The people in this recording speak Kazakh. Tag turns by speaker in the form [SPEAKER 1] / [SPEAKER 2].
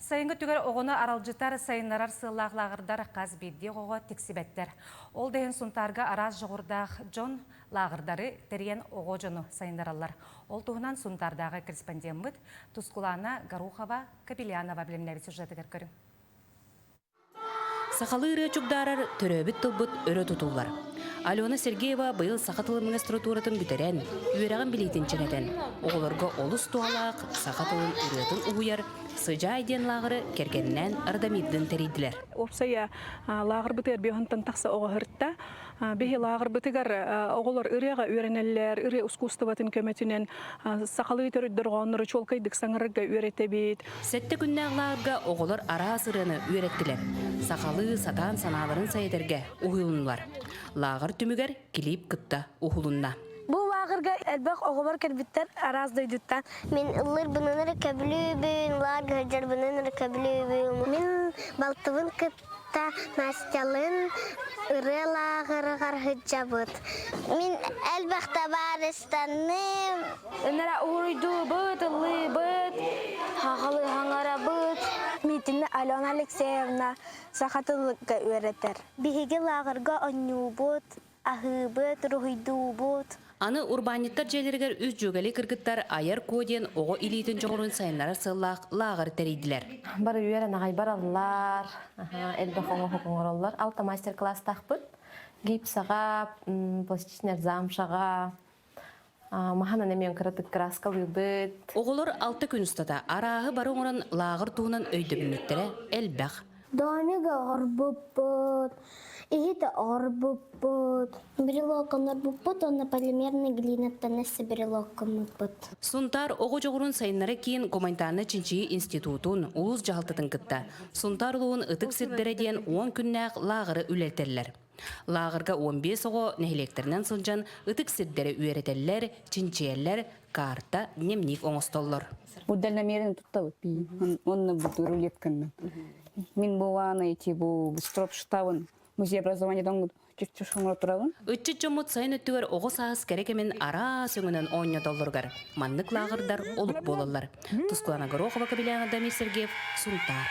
[SPEAKER 1] Сайынғы түгер оғыны аралжытар сайынларар сыллағлағырдар қаз бейді оғы тексібеттер. Ол дейін сұнтарға араз жоғырдақ жон лағырдары терен оғы жону сайындаралар. Ол туғынан сұнтардағы корреспондент бұд Тускулана Гарухова Капелянова білімнәбі сюжеті көрін.
[SPEAKER 2] Сақалы үрі чүгдарар түрөбіт тұлбыт өрі тұтулар. Алена Сергеева бұйыл сақатылы структуратын бүтерен, үйерағын білейтін ченеден. Оғылырға олыс туалақ, сақатылын үретін ұғыяр, сыжа айден лағыры кергеннен ардамиддін терейділер.
[SPEAKER 3] Опсая лағыр бұтыр бейхінтін тақсы оғы хүртті. Бейі лағыр бұтығар оғылар үреға үйренелер, үре ұскуыстыватын көметінен сақалы түріддір ғаныры чолкайдық саңырыға үйреті бейт.
[SPEAKER 2] Сәтті күннәғ лағырға оғылар ара сырыны үйреттілер. Сақалы сатан саналарын сайдерге ұғылынлар. Лағыр түмігер келіп күтті ұғылынна.
[SPEAKER 4] Бұл лағырға әлбәқ оғылар кәрбіттер араздайдыттан. Мен ұлыр бұныныр көбілі лағыр жар бұныныр көбілі Мен балтывын күтті мәстелін үрі лағыры қарғыджа бұд. Мен әлбәқта барыстаным. Өнері ұйду бұд, ұлы бұд, хағалы хаңара бұд. Метіні Алена Алексеевна сақатылыққа өретер. Бейге лағырға оңю бұд, ағы бұд, рұйду бұд.
[SPEAKER 2] Аны урбаниттар жерлергер үз жүгәлі кіргіттар айар көден оғы илейтін жоғырын сайынлары сыллақ лағыр тәрейділер.
[SPEAKER 5] Бары үйерен ағай баралылар, әлбәқ оңы хұқыңыралылар. Алта мастер-класс тақпыт, гипсаға, пластичнер замшаға, махана немен кіратық краска лүйбіт.
[SPEAKER 2] Оғылар 6 күн ұстада арағы бары оңырын лағыр туынан өйді білметтері әлбәқ.
[SPEAKER 4] Домига орбуппут, ихита орбуппут. Брелокон орбуппут, онна полимерный глинаттан эссе брелокон муппут.
[SPEAKER 2] Сунтар оғы жоғырын сайынлары кейін Гуманитарны Чинчи институтун улус жағалтытын кытта. Сунтар ұлуын ытық сирдереден 10 күннәқ лағыры үлелтерлер. Лағырға 15 оғы нәхелектерінен сылжан ытық сирдері үйеретелер, чинчиелер, карта, немник оңыстоллар.
[SPEAKER 6] Буддал намерен туттавыт би, онны буду рулетканны. Мен буаны эти бу строп штабын музей образования доңгут чүшүңөр турабын.
[SPEAKER 2] Үтчі жомут сайын өттігер оғы сағыз керекемен ара сөңінен $10. Маннык лағырдар олық болалар. Тускулана Горохова Капелянова Сергеев, Сунтар.